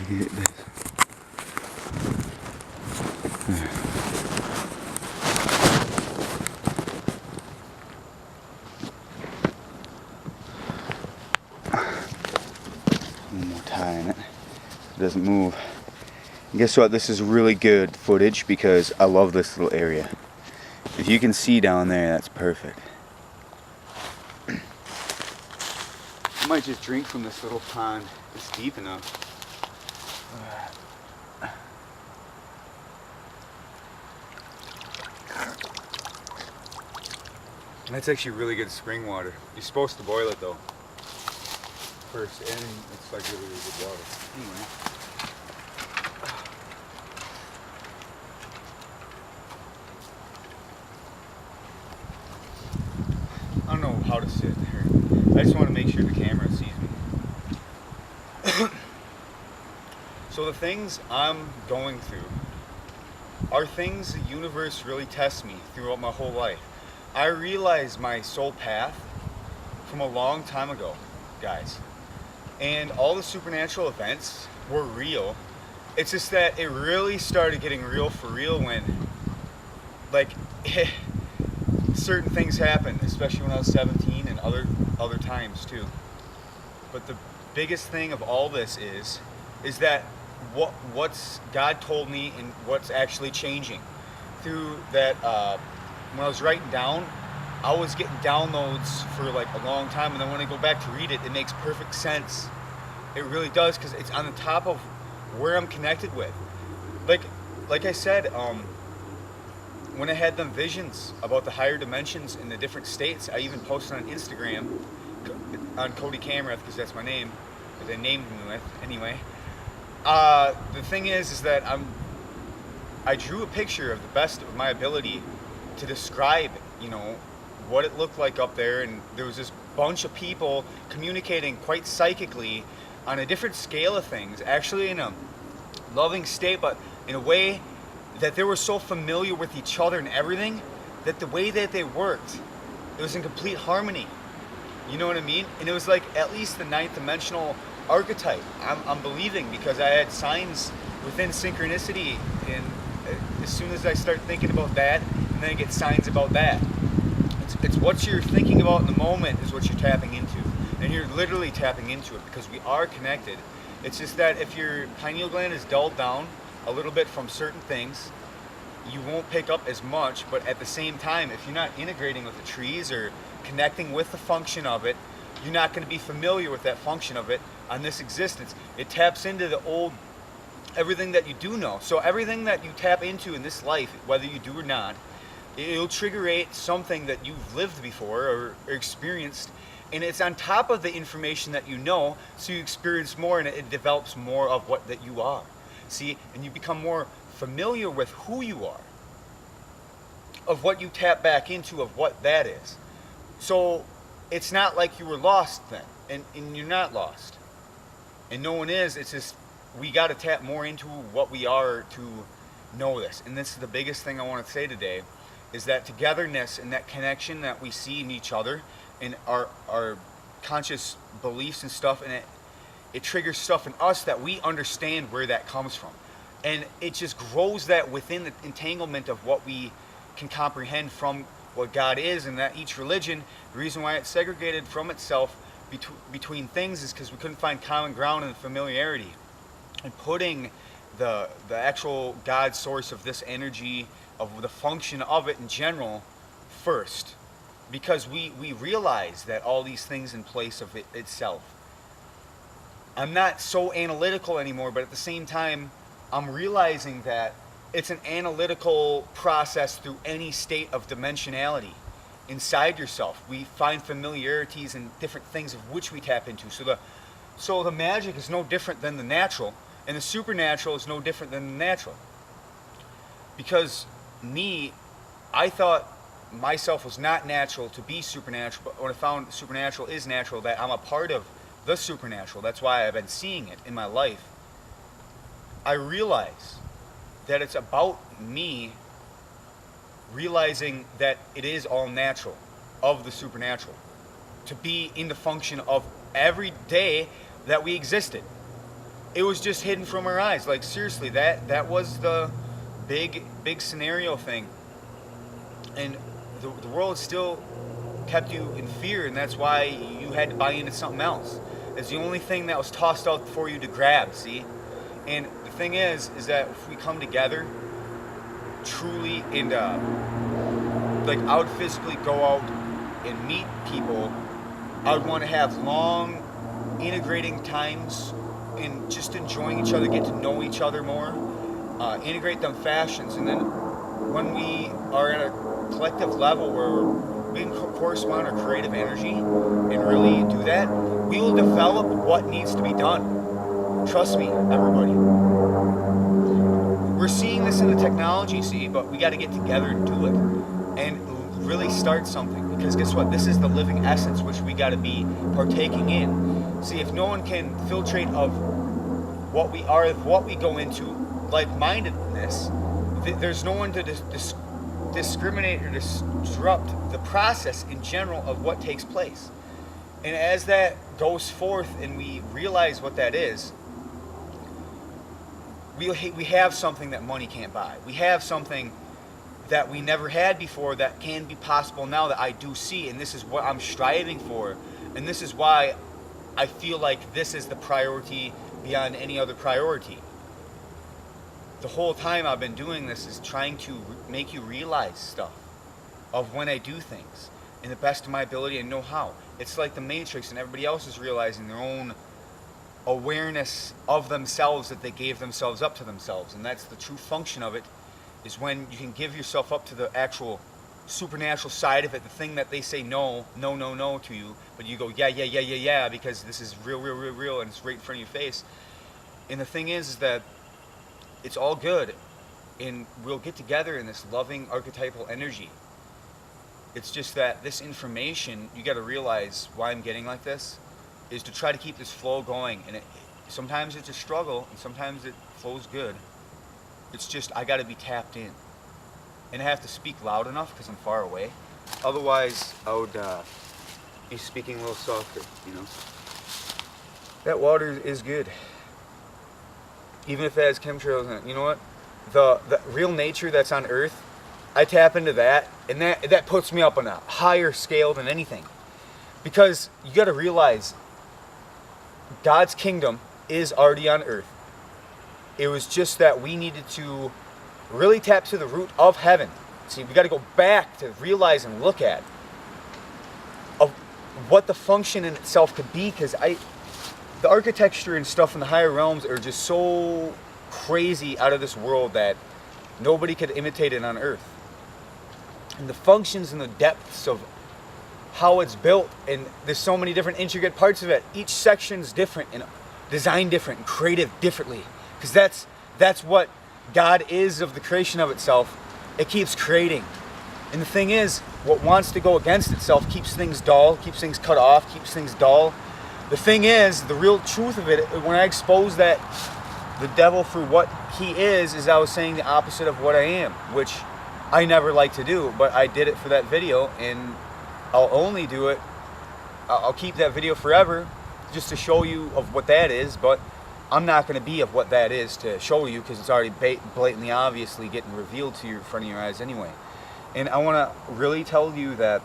hit this. One more tie in it. It doesn't move. And guess what? This is really good footage because I love this little area. If you can see down there, that's perfect. I might just drink from this little pond. It's deep enough. That's actually really good spring water. You're supposed to boil it though first, and it's like really, really good water. Anyway. I don't know how to sit here. I just want to make sure the camera sees me. So the things I'm going through are things the universe really tests me throughout my whole life. I realized my soul path from a long time ago, guys. And all the supernatural events were real. It's just that it really started getting real for real when, like, certain things happened, especially when I was 17 and other times too. But the biggest thing of all this is that what's God told me and what's actually changing through that. When I was writing down, I was getting downloads for like a long time, and then when I go back to read it, it makes perfect sense. It really does, because it's on the top of where I'm connected with. Like I said, when I had them visions about the higher dimensions in the different states, I even posted on Instagram on Cody Camerath, because that's my name, that they named me with. Anyway, the thing is that I drew a picture of the best of my ability to describe, what it looked like up there, and there was this bunch of people communicating quite psychically on a different scale of things, actually in a loving state, but in a way that they were so familiar with each other and everything, that the way that they worked, it was in complete harmony. You know what I mean? And it was like at least the ninth dimensional archetype. I'm believing, because I had signs within synchronicity, and as soon as I start thinking about that, and then I get signs about that. It's what you're thinking about in the moment is what you're tapping into. And you're literally tapping into it, because we are connected. It's just that if your pineal gland is dulled down a little bit from certain things, you won't pick up as much. But at the same time, if you're not integrating with the trees or connecting with the function of it, you're not going to be familiar with that function of it on this existence. It taps into the old, everything that you do know. So everything that you tap into in this life, whether you do or not, it'll trigger something that you've lived before or experienced, and it's on top of the information that you know, so you experience more, and it develops more of what that you are. See, and you become more familiar with who you are, of what you tap back into, of what that is. So it's not like you were lost then, and you're not lost, and no one is. It's just we got to tap more into what we are to know this. And this is the biggest thing I want to say today, is that togetherness and that connection that we see in each other and our conscious beliefs and stuff, and it triggers stuff in us that we understand where that comes from. And it just grows that within the entanglement of what we can comprehend from what God is, and that each religion, the reason why it's segregated from itself between things is because we couldn't find common ground in the familiarity. And putting the actual God source of this energy, of the function of it in general, first, because we realize that all these things in place of it itself. I'm not so analytical anymore, but at the same time, I'm realizing that it's an analytical process through any state of dimensionality inside yourself. We find familiarities and different things of which we tap into. So the magic is no different than the natural, and the supernatural is no different than the natural. Because I thought myself was not natural to be supernatural, but when I found supernatural is natural, that I'm a part of the supernatural. That's why I've been seeing it in my life. I realize that it's about me realizing that it is all natural, of the supernatural, to be in the function of every day that we existed. it was just hidden from our eyes. Like seriously, that was the big scenario thing. And the world still kept you in fear, and that's why you had to buy into something else. It's the only thing that was tossed out for you to grab, see? And the thing is that if we come together truly and like I would physically go out and meet people, I would want to have long integrating times and just enjoying each other, get to know each other more, integrate them fashions, and then when we are at a collective level where we can correspond our creative energy and really do that, we will develop what needs to be done. Trust me, everybody. We're seeing this in the technology, see, but we got to get together and do it and really start something, because guess what? This is the living essence which we got to be partaking in. See, if no one can filtrate of what we are, what we go into, like-mindedness, there's no one to discriminate or disrupt the process in general of what takes place. And as that goes forth and we realize what that is, we have something that money can't buy. We have something that we never had before that can be possible now, that I do see, and this is what I'm striving for, and this is why I feel like this is the priority beyond any other priority. The whole time I've been doing this is trying to make you realize stuff of when I do things in the best of my ability and know how. It's like the Matrix, and everybody else is realizing their own awareness of themselves, that they gave themselves up to themselves. And that's the true function of it, is when you can give yourself up to the actual supernatural side of it, the thing that they say no to you, but you go yeah, because this is real, and it's right in front of your face. And the thing is that it's all good, and we'll get together in this loving archetypal energy. It's just that this information, you got to realize why I'm getting like this, is to try to keep this flow going. And sometimes it's a struggle, and sometimes it flows good. It's just I got to be tapped in, and I have to speak loud enough because I'm far away. Otherwise, I would be speaking a little softer, you know. That water is good, even if it has chemtrails in it. You know what? The real nature that's on Earth, I tap into that, and that puts me up on a higher scale than anything. Because you got to realize, God's kingdom is already on Earth. It was just that we needed to really tap to the root of heaven. See, we got to go back to realize and look at of what the function in itself could be, because the architecture and stuff in the higher realms are just so crazy out of this world that nobody could imitate it on Earth. And the functions and the depths of how it's built, and there's so many different intricate parts of it. Each section's different and designed different and created differently, because that's what God is of the creation of itself. It keeps creating. And the thing is, what wants to go against itself keeps things dull, keeps things cut off, keeps things dull. The thing is, the real truth of it, when I expose that the devil for what he is I was saying the opposite of what I am, which I never like to do, but I did it for that video, and I'll only do it, I'll keep that video forever just to show you of what that is, but I'm not going to be of what that is to show you, because it's already blatantly obviously getting revealed to you in front of your eyes anyway. And I want to really tell you that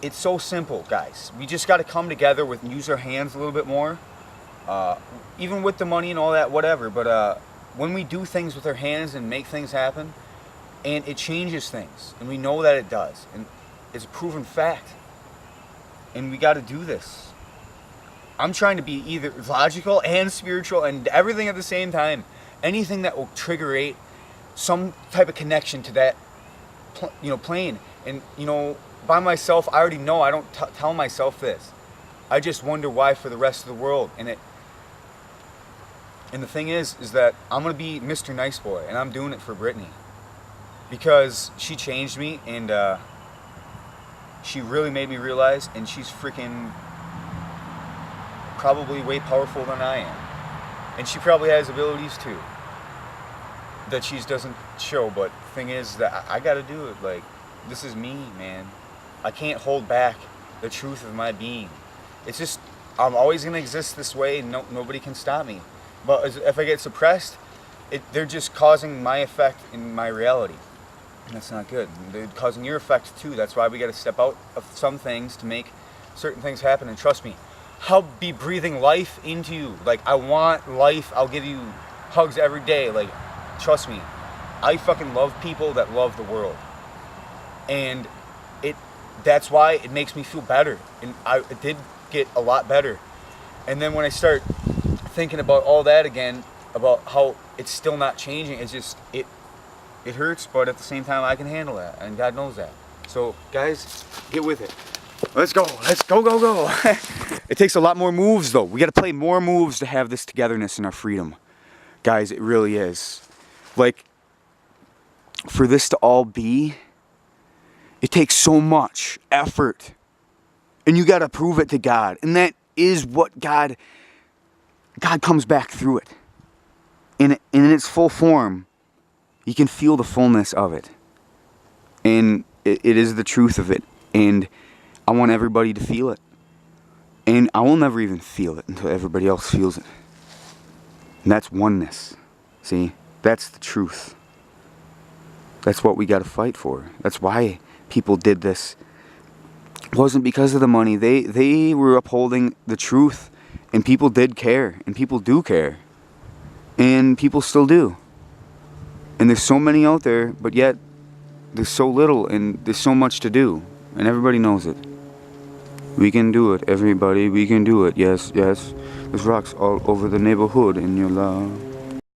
it's so simple, guys. We just got to come together and use our hands a little bit more, even with the money and all that, whatever. But when we do things with our hands and make things happen, and it changes things, and we know that it does, and it's a proven fact, and we got to do this. I'm trying to be either logical and spiritual and everything at the same time. Anything that will trigger some type of connection to that, plane. And by myself, I already know. I don't tell myself this. I just wonder why for the rest of the world. And the thing is that I'm gonna be Mr. Nice Boy, and I'm doing it for Brittany, because she changed me, and she really made me realize, and she's freaking probably way powerful than I am, and she probably has abilities too that she doesn't show. But the thing is that I gotta do it. Like, this is me, man. I can't hold back the truth of my being. It's just I'm always gonna exist this way, and nobody can stop me. But if I get suppressed, they're just causing my effect in my reality. And that's not good. They're causing your effect too. That's why we got to step out of some things to make certain things happen. And trust me, I'll be breathing life into you. Like, I want life. I'll give you hugs every day. Like, trust me, I fucking love people that love the world. And that's why it makes me feel better. And it did get a lot better. And then when I start thinking about all that again, about how it's still not changing, it's just, it hurts, but at the same time I can handle that, and God knows that. So guys, get with it. Let's go, go. It takes a lot more moves though. We gotta play more moves to have this togetherness and our freedom. Guys, it really is. Like, for this to all be, it takes so much effort. And you gotta prove it to God. And that is what God comes back through it. In its full form, you can feel the fullness of it. And it is the truth of it. And I want everybody to feel it. And I will never even feel it until everybody else feels it. And that's oneness. See? That's the truth. That's what we got to fight for. That's why people did this. It wasn't because of the money. They were upholding the truth. And people did care. And people do care. And people still do. And there's so many out there, but yet there's so little, and there's so much to do. And everybody knows it. We can do it, everybody. We can do it. Yes, yes. There's rocks all over the neighborhood in your love.